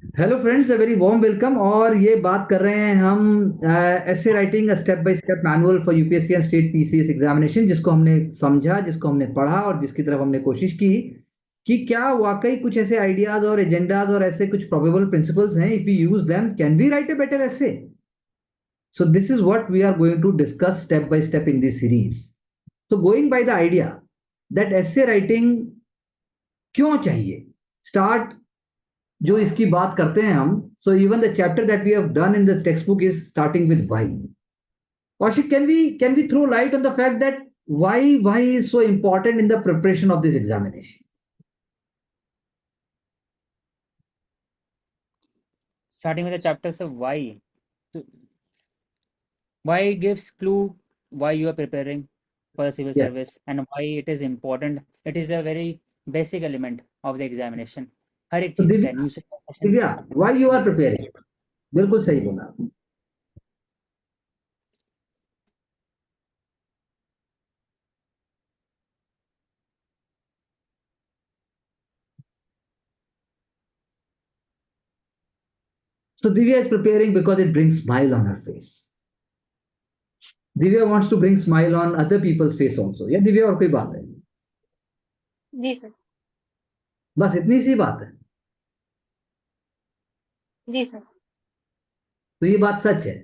Hello friends, a very warm welcome. और ये बात कर रहे हैं हम ऐसे writing step by step manual for UPSC and state PCS examination, जिसको हमने समझा, जिसको हमने पढ़ा और जिसकी तरफ हमने कोशिश की कि क्या वाकई कुछ ऐसे आइडियाज और एजेंडाज और ऐसे कुछ प्रोबेबल प्रिंसिपल्स हैं, if we use them can we write a better essay. So this is what we are going to discuss step by step in this series. So going by the idea that essay writing क्यों चाहिए, start जो इसकी बात करते हैं हम। So even the chapter that we have done in the textbook is starting with why. Kaushik, can we throw light on the fact that why is so important in the preparation of this examination? Starting with the chapters of why. So why gives clue why you are preparing for the civil Yeah, service and why it is important. It is a very basic element of the examination. हर एक so चीज Divya, चाहे news session Divya, why you are जी preparing? बिल्कुल सही बोला। So Divya is preparing because it brings smile on her face. Divya wants to bring smile on other people's face also. या दिव्या और कोई बात है? जी सर। बस इतनी सी बात है। जी सर। तो ये बात सच है।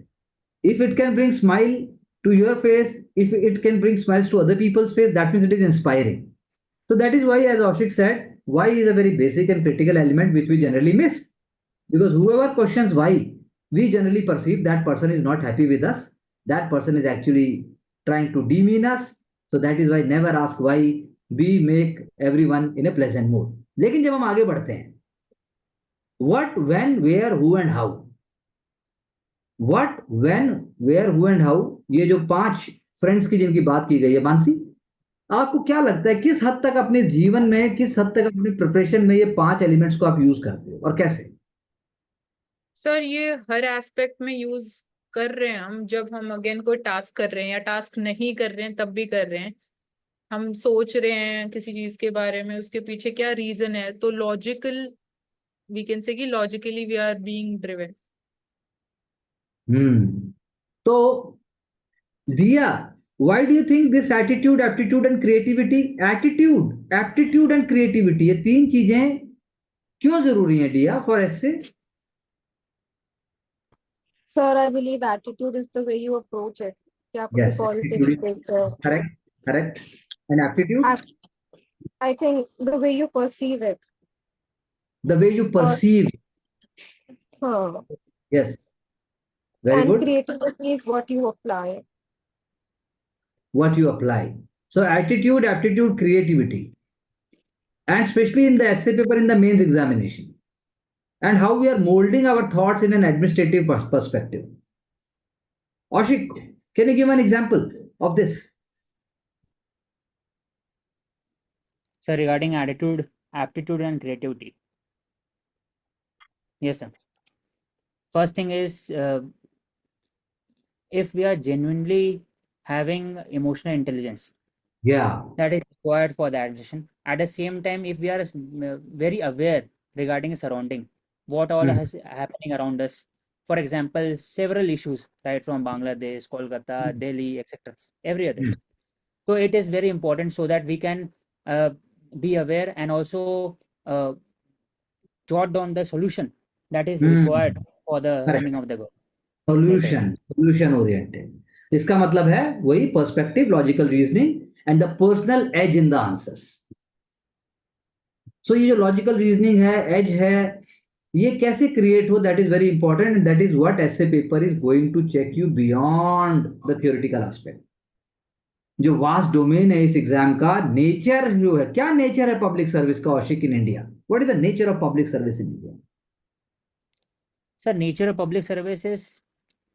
If it can bring smile to your face, if it can bring smiles to other people's face, that means it is inspiring. So that is why, as Ashik said, why is a very basic and critical element which we generally miss. Because whoever questions why, we generally perceive that person is not happy with us. That person is actually trying to demean us. So that is why never ask why. We make everyone in a pleasant mood. लेकिन जब हम आगे बढ़ते हैं, what, when, where, who and how, what, when, where, who and how, ये जो 5 friends की जिनकी बात की गई है, मानसी, आपको क्या लगता है किस हद तक अपने जीवन में, किस हद तक अपने प्रिपरेशन में ये 5 एलिमेंट्स को आप यूज करते हो और कैसे? सर ये हर एस्पेक्ट में यूज कर रहे हैं हम। जब हम अगेन कोई टास्क कर रहे हैं या टास्क नहीं कर रहे हैं तब भी कर रहे हैं। हम सोच रहे हैं किसी चीज के बारे में, उसके पीछे क्या रीजन है, तो लॉजिकल वी कैन से कि logically we are being driven. तो दिया, why do you think this attitude, aptitude and creativity, attitude, aptitude and creativity, ये 3 चीजें क्यों जरूरी है दिया for essay? Sir, I believe attitude is the way you approach it. कि आप उसे Yes, positively देखते हो. correct, correct. And aptitude, I think the way you perceive it. the way you perceive. हाँ. Yes, very And good. creativity is what you apply. What you apply. So attitude, aptitude, creativity, and especially in the essay paper in the mains examination, and how we are molding our thoughts in an administrative perspective. Ashik, can you give an example of this? So regarding attitude, aptitude and creativity. Yes sir. First thing is if we are genuinely having emotional intelligence, Yeah. that is required for that decision. At the same time, if we are very aware regarding surrounding, what all is happening around us, for example, several issues right from Bangladesh, Kolkata, Delhi, etc., every other. So it is very important so that we can be aware and also jot down the solution that is required for the Correct. running of the government. Solution oriented, इसका मतलब है वही perspective, logical reasoning and the personal edge in the answers. So ये जो logical reasoning है, as है, ये कैसे क्रिएट हो, that is very important and that is what essay paper is going to check you beyond the theoretical aspect. जो vast domain है इस एग्जाम का, नेचर जो है, क्या नेचर है पब्लिक सर्विस का औशिक in India? What is the nature of public service in India? Sir, nature of public service is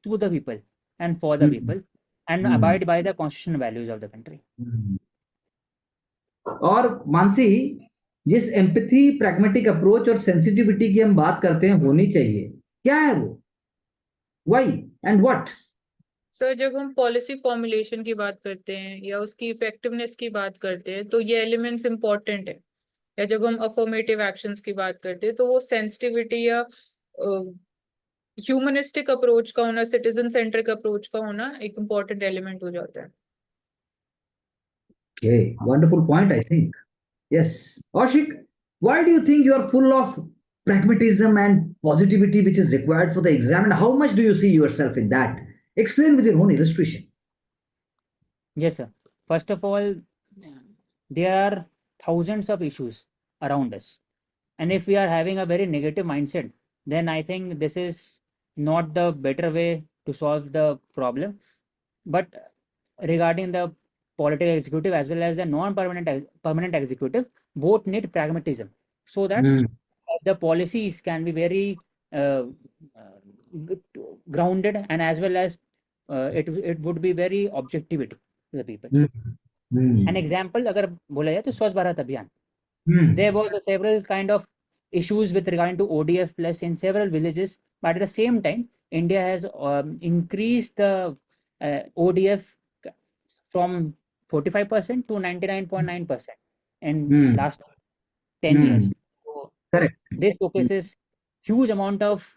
to the people and for the people and abide by the constitutional values of the country. और मानसी, जिस empathy, pragmatic approach और sensitivity की हम बात करते हैं होनी चाहिए, क्या है वो? Why and what? सर जब हम पॉलिसी फॉर्मुलेशन की बात करते हैं या उसकी इफेक्टिवनेस की बात करते हैं तो ये एलिमेंट्स इंपॉर्टेंट है। या जब हम अफर्मेटिव एक्शंस की बात करते हैं तो वो सेंसिटिविटी या ह्यूमनिस्टिक अप्रोच का होना, सिटीजन सेंट्रिक अप्रोच का होना एक इम्पोर्टेंट एलिमेंट हो जाता है. Okay, wonderful point, I think. Yes. Ashik, why do you think you are full of pragmatism and positivity which is required for the exam, and how much do you see yourself in that? Explain with your own illustration. Yes, sir. First of all, there are thousands of issues around us. And if we are having a very negative mindset, then I think this is not the better way to solve the problem. But regarding the political executive as well as the permanent executive, both need pragmatism so that the policies can be very grounded, and as well as it would be very objectivity to the people. An example, अगर बोला जाए तो स्वच्छ भारत अभियान, there was a several kind of issues with regard to ODF plus in several villages, but at the same time, India has increased the ODF from 45% to 99.9% in last 10 years. So Correct. this focuses huge amount of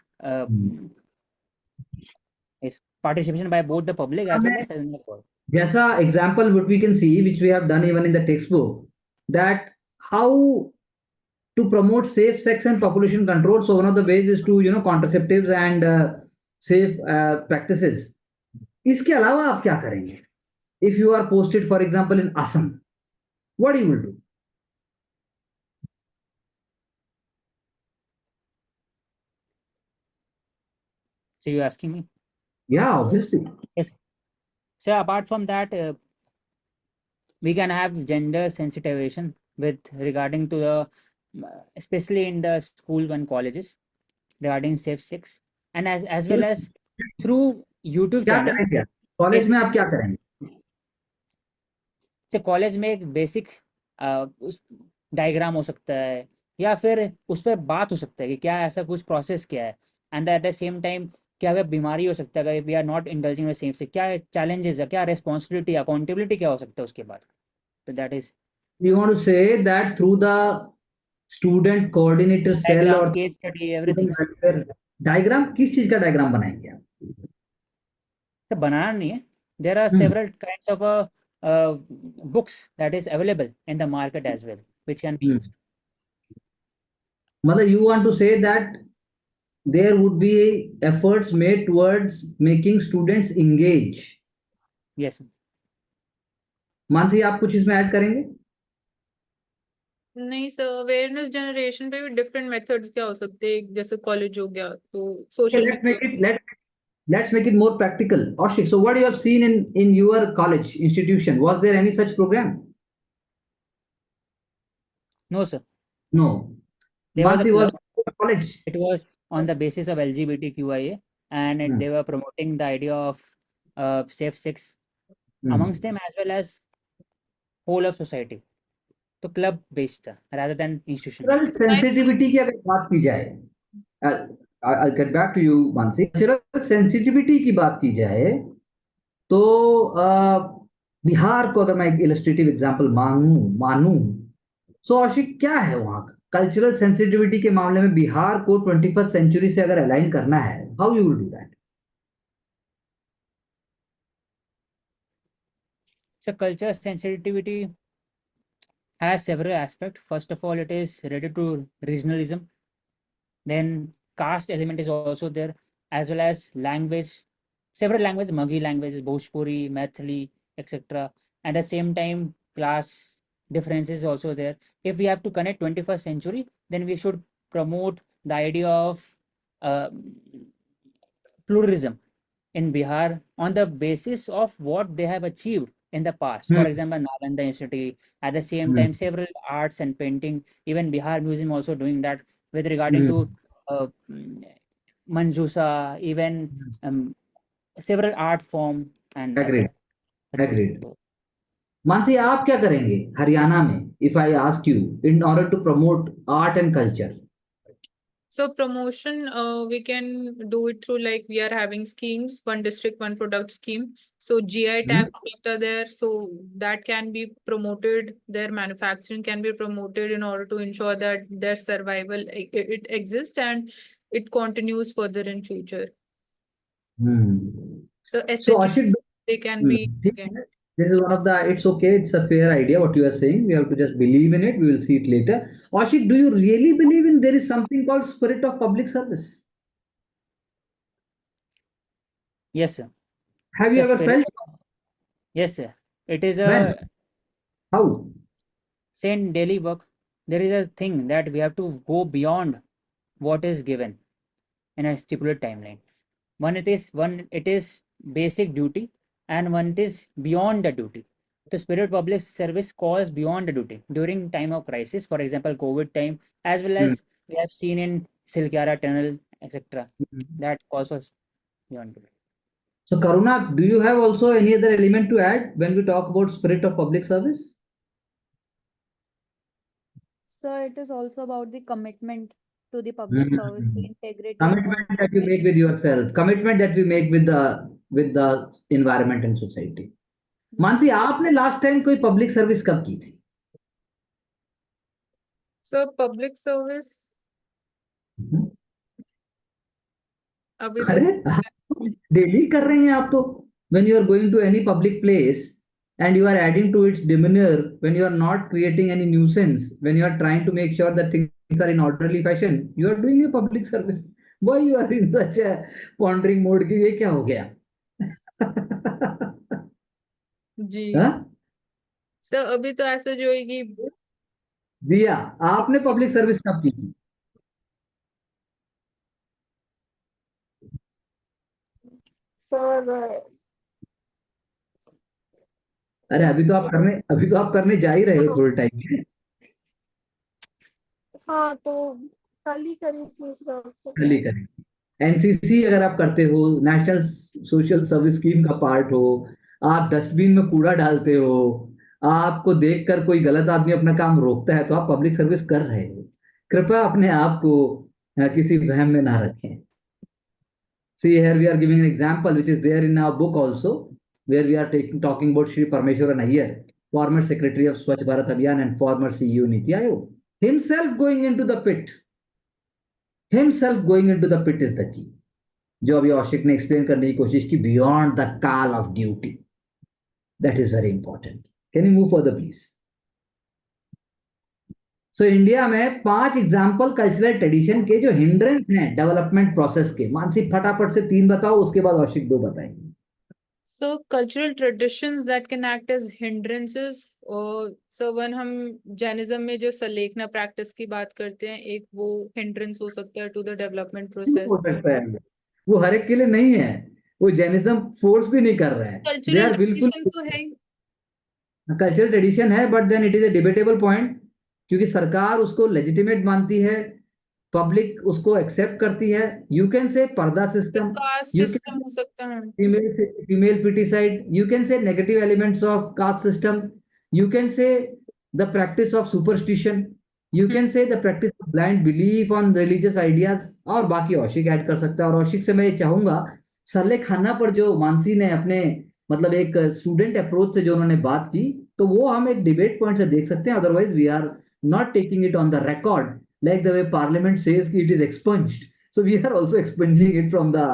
participation by both the public as well as the court. जैसा example what we can see, which we have done even in the textbook, that how to promote safe sex and population control. So one of the ways is to contraceptives and safe practices. इसके अलावा आप क्या करेंगे? If you are posted, for example, in Assam, what you will do? So you're asking me? Yeah, obviously. Yes. So apart from that, we can have gender sensitization with regarding to the, especially in the school and colleges, regarding safe sex, and as well as through YouTube क्या channel. करेंगे? College में आप क्या करेंगे? तो college में एक basic diagram हो सकता है, या फिर उस पर बात हो सकता है कि क्या ऐसा कुछ प्रोसेस क्या है, and at the same time क्या अगर बीमारी हो सकता है, अगर we are not indulging in same से क्या चैलेंजेस है, क्या रिस्पॉन्सिबिलिटी अकाउंटेबिलिटी क्या हो सकता है उसके बाद. तो that is You want to say that through the student coordinator cell diagram, और केस स्टडी, एवरीथिंग. डायग्राम किस चीज का डायग्राम बनाएंगे आप? तो बनाना नहीं है, there are several kinds of books that is available in the market as well, which can be used. मतलब you want to say that there would be efforts made towards making students engage. Yes. Mansi, आप कुछ इसमें add करेंगे? नहीं sir, awareness generation पे भी different methods क्या हो सकते हैं, जैसे कॉलेज हो गया तो social Let's make it more practical. Ashik, so what you have seen in your college institution, was there any such program? No sir. No. There was a Mansi, was club. college? It was on the basis of LGBTQIA, and they were promoting the idea of safe sex amongst them as well as whole of society. तो club based था rather than institution. Cultural sensitivity की अगर बात की जाए, I'll get back to you, Mansi. Cultural sensitivity की बात की जाए तो बिहार को अगर मैं एक इलस्ट्रेटिव एग्जांपल मानूं, सो आशिक क्या है वहां का कल्चरल सेंसिटिविटी के मामले में? बिहार को 21st सेंचुरी से अगर अलाइन करना है, how you will do that? So culture sensitivity has several aspects. First of all, it is related to regionalism. Then caste element is also there, as well as language. Several languages, Maghi languages, Bhojpuri, Maithili, etc. At the same time, class differences also there. If we have to connect 21st century, then we should promote the idea of pluralism in Bihar on the basis of what they have achieved in the past. For example, Nalanda University, at the same time, several arts and painting, even Bihar Museum also doing that with regarding to Manjusa, even several art form and Agreed. Mansi, आप क्या करेंगे हरियाणा में, if I ask you, in order to promote art and culture? So promotion, we can do it through, like, we are having schemes, one district, one product scheme. So GI tag product are there, so that can be promoted. Their manufacturing can be promoted in order to ensure that their survival it exists, and it continues further in future. Hmm. So So SHG, Ashik, they can be ठीक है. This is one of the. It's okay. It's a fair idea what you are saying. We have to just believe in it. We will see it later. Ashik, do you really believe in there is something called spirit of public service? Yes, sir. Have you So ever spirit, felt? yes, sir. It is When? a How? say in daily work, there is a thing that we have to go beyond what is given in a stipulated timeline. One it is basic duty, and one it is beyond the duty. The spirit public service calls beyond the duty during time of crisis, for example, COVID time, as well Hmm. as we have seen in Silkyara tunnel, etc. That calls was beyond duty. So Karuna, do you have also any other element to add when we talk about spirit of public service? So it is also about the commitment to the public service, the Hmm. integrity and Commitment that you honesty. make with yourself, commitment that we make with the environment and society. Mansi, आपने last time कोई public service कब की थी? So public service अभी तो अरे daily कर रहे हैं आप तो. when you are going to any public place and you are adding to its demeanor, when you are not creating any nuisance, when you are trying to make sure that things are in orderly fashion, you are doing a public service. Why you are in such a pondering mode कि ये क्या हो गया? जी. हाँ? So अभी तो ऐसा जो है कि दिया, आपने पब्लिक सर्विस कब की थी? सर अरे अभी तो आप करने जा ही रहे हो थोड़े टाइम में. हाँ तो कल ही करी थी सर. कल ही करें. एनसीसी अगर आप करते हो, नेशनल सोशल सर्विस स्कीम का पार्ट हो, आप डस्टबिन में कूड़ा डालते हो, आपको देखकर कोई गलत आदमी अपना काम रोकता है, तो आप पब्लिक सर्विस कर रहे हो. कृपया अपने आप को किसी वहम में ना रखें. See, here we are giving an example which is there in our book also, where we are talking about Shri Parameshwaran Iyer, former secretary of Swachh Bharat Abhiyan and former CEO Niti Aayog, himself going into the pit. Himself going into the pit is the key. जो अभी औशिक ने explain करने की कोशिश की, beyond the call of duty. That is very important. Can you move further please? So India में 5 example cultural tradition के जो हिंड्रेंस हैं डेवलपमेंट प्रोसेस के. मानसी फटाफट से 3 बताओ, उसके बाद औशिक 2 बताएंगे. So cultural traditions that can act as hindrances. So when हम जैनिज्म में जो सलेखना प्रैक्टिस की बात करते हैं, एक वो hindrance हो सकता है to the development process. हो सकता है वो हर एक के लिए नहीं है. वो जैनिज्म फोर्स भी नहीं कर रहा है. दे Cultural आर बिल्कुल. tradition तो है ही. कल्चरल ट्रेडिशन है, but then it is a debatable point, क्योंकि सरकार उसको लेजिटिमेट मानती है, पब्लिक उसको एक्सेप्ट करती है. यू कैन से पर्दा तो सिस्टम, कास्ट यू सिस्टम हो सकता है. female feticide, you can say negative elements of caste system, you can say the practice of superstition, you can say the practice of blind belief on religious ideas. और बाकी औशिक add कर सकता है. और औशिक से मैं ये चाहूंगा, सरले खाना पर जो मानसी ने अपने मतलब एक स्टूडेंट अप्रोच से जो उन्होंने बात की, तो वो हम एक डिबेट पॉइंट से देख सकते हैं. Otherwise we are not taking it on the record like the way parliament says कि it is expunged. So we are also expunging it from the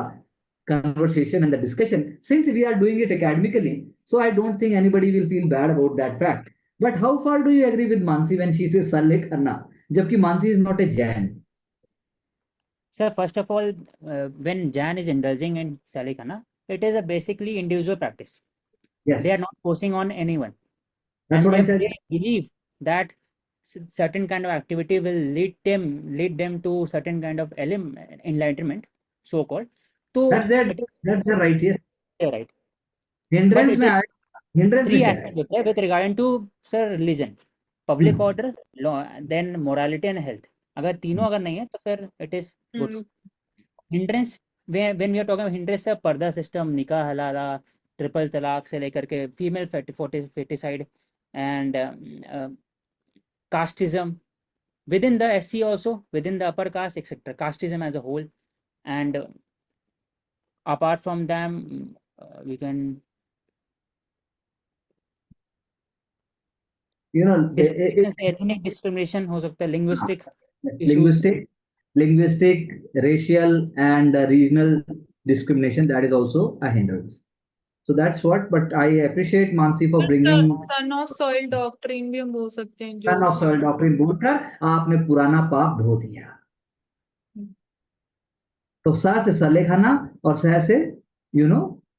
conversation and the discussion, since we are doing it academically. So I don't think anybody will feel bad about that fact. But how far do you agree with Mansi when she says Saleh Khanna, jabki Mansi is not a Jain? Sir, first of all, when Jan is indulging in Salikhana, it is a basically individual practice. Yes, They are not forcing on anyone. that's And what I if said. they believe that certain kind of activity will lead them to certain kind of enlightenment, so called, so it is That's their right. Yes, their right. But hindrance it में is आए, hindrance में three क्या है? aspects होते हैं with regard to sir religion, public order, law, then morality and health. अगर तीनों अगर नहीं है तो फिर it is good. Hindrance, when we are talking about hindrance, पर्दा सिस्टम, निकाह हलाला, ट्रिपल तलाक से लेकर के female foeticide and casteism within the SC, also within the upper caste, etc. Casteism as a whole, and apart from them, we can You know, discrimination, ethnic discrimination हो सकता है, linguistic issues. linguistic, linguistic, racial, and regional discrimination, that is also a hindrance. So that's what, but I appreciate Mansi for bringing son of soil doctrine भी हम बोल सकते हैं जो son of soil doctrine बोलकर आपने पुराना पाप धो दिया। तो सा से सले खाना और सह से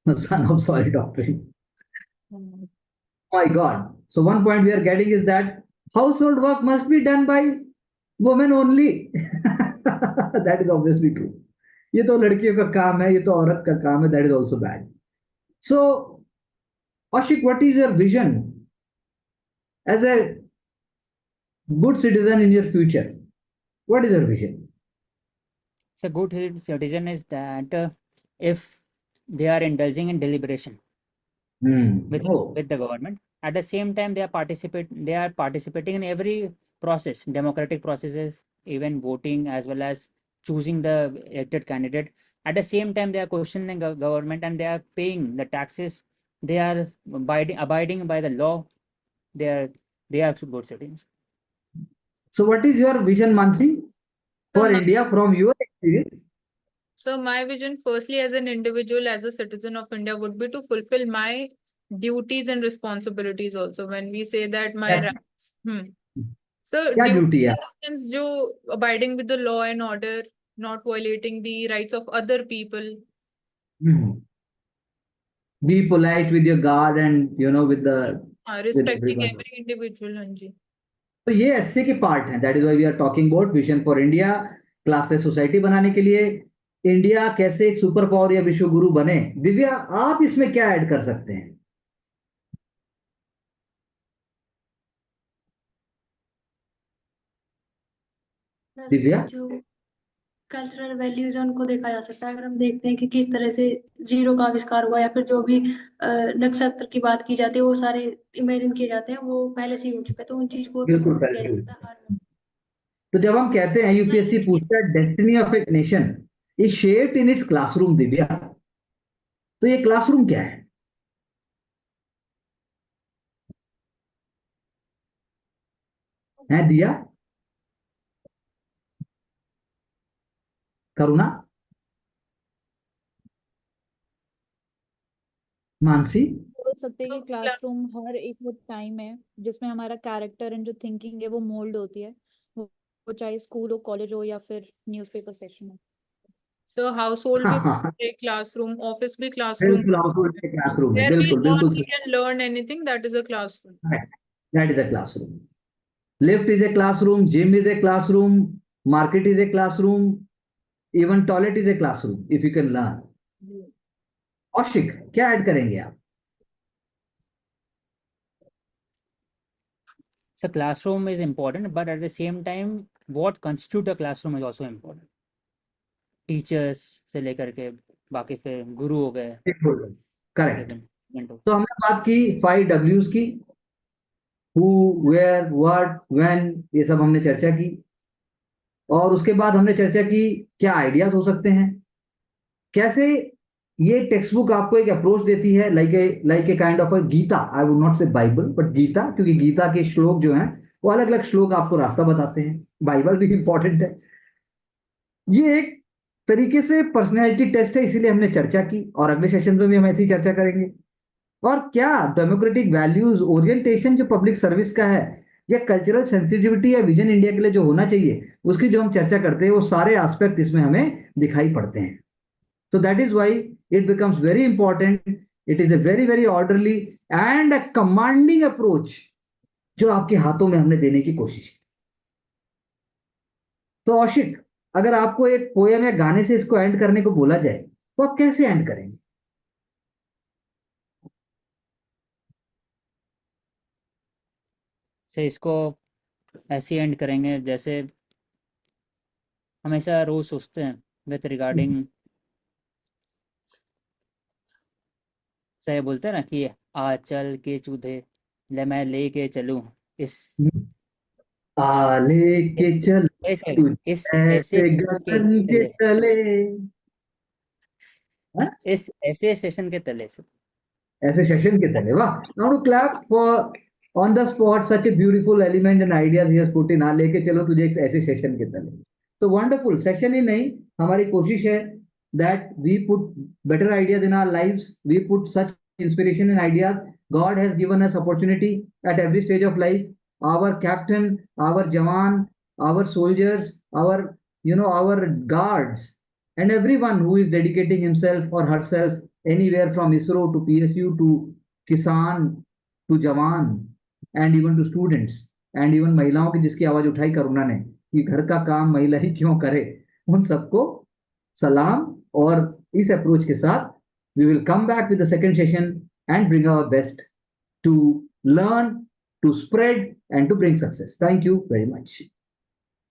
son of soil doctrine. My God. So one point we are getting is that household work must be done by women only. That is obviously true. ये तो लड़कियों का काम है, ये तो औरत का काम है, that is also bad. So, Ashik, what is your vision as a good citizen in your future? What is your vision? So good citizen is that if they are indulging in deliberation with the government, at the same time they are participating in every process, democratic processes, even voting as well as choosing the elected candidate. At the same time they are questioning the government and they are paying the taxes, they are abiding by the law, they are good citizens. So what is your vision, Mansi, for India from your experience? So my vision, firstly, as an individual, as a citizen of India, would be to fulfill my duties and responsibilities also. When we say that my Yes. rights, so क्या duty है? means जो abiding with the law and order, not violating the rights of other people. Be polite with your God and with the respecting everyone. every individual, हाँ जी। तो ये S A के part हैं, that is why we are talking about vision for India, classless society बनाने के लिए India कैसे एक सुपर पावर या विश्व गुरु बने। दिव्या, आप इसमें क्या ऐड कर सकते हैं? दिव्या, जो कल्चरल वैल्यूज है उनको देखा जा सकता है। अगर हम देखते हैं कि किस तरह से जीरो का आविष्कार हुआ या फिर जो भी नक्षत्र की बात की जाती है वो सारे इमेजिन किए जाते हैं, वो पहले से ही हो चुका है, तो उन चीज को बिल्कुल किया जा पहले। सकता है। तो जब हम कहते हैं यूपीएससी पूछता है destiny of a nation is shaped in its classroom, Divya, तो ये क्लासरूम क्या है दिया? करुणा, मानसी? बोल सकते हैं कि क्लासरूम हर एक वो टाइम है जिसमें हमारा कैरेक्टर एंड जो थिंकिंग है वो मोल्ड होती है, वो चाहे स्कूल हो, कॉलेज हो या फिर न्यूज़पेपर सेक्शन हो। So household भी classroom, office भी classroom. बिल्कुल household के classroom है, Where we बिल्कुल बिल्कुल सही। can learn anything, that is a classroom. That is a classroom. Lift is a classroom, gym is a classroom, market is a classroom, even toilet is a classroom if you can learn. Kaushik, क्या add करेंगे आप? So classroom is important, but at the same time, what constitute a classroom is also important. Teachers से लेकर के बाकी फिर गुरु हो गए। करेक्ट। तो हमने बात की 5 W's की, who, where, what, when, ये सब हमने चर्चा की। और उसके बाद हमने चर्चा की क्या आइडियाज हो सकते हैं, कैसे ये टेक्स्ट बुक आपको एक अप्रोच देती है, like a kind of a Gita. I would not say Bible but Gita, क्योंकि गीता के श्लोक जो हैं वो अलग अलग श्लोक आपको रास्ता बताते हैं। बाइबल भी इंपॉर्टेंट है। ये एक तरीके से पर्सनैलिटी टेस्ट है, इसीलिए हमने चर्चा की और अगले सेशन में भी हम ऐसी चर्चा करेंगे। और क्या डेमोक्रेटिक वैल्यूज ओरिएंटेशन जो पब्लिक सर्विस का है, या कल्चरल सेंसिटिविटी या विजन इंडिया के लिए जो होना चाहिए, उसकी जो हम चर्चा करते हैं, वो सारे एस्पेक्ट इसमें हमें दिखाई पड़ते हैं। So that is why it becomes very important. It is a very, very orderly and a commanding approach जो आपके हाथों में हमने देने की कोशिश की। तो औशिक, अगर आपको एक पोएम या गाने से इसको एंड करने को बोला जाए तो आप कैसे एंड करेंगे? से इसको ऐसे एंड करेंगे जैसे हमेशा रोज सोचते हैं विथ रिगार्डिंग, सही बोलते हैं ना कि आ चल के चूधे ले मैं लेके चलूं इस आ लेके चल इस ऐसे गगन के तले, इस ऐसे सेशन के तले से, ऐसे सेशन के तले। वाह, now to clap for on the spot such a beautiful element and ideas he has put in. आ लेके चलो तुझे एक ऐसे सेशन के तले। तो वंडरफुल सेशन ही नहीं, हमारी कोशिश है that we put better ideas in our lives, we put such inspiration and ideas. God has given us opportunity at every stage of life. Our captain, our jawan, our soldiers, our guards, and everyone who is dedicating himself or herself anywhere from ISRO to PSU to Kisan to Jawan and even to students and even महिलाओं की जिसकी आवाज उठाई करुणा ने कि घर का काम महिला ही क्यों करे, उन सबको सलाम। और इस अप्रोच के साथ we will come back with the second session and bring our best to learn, to spread and to bring success. Thank you very much.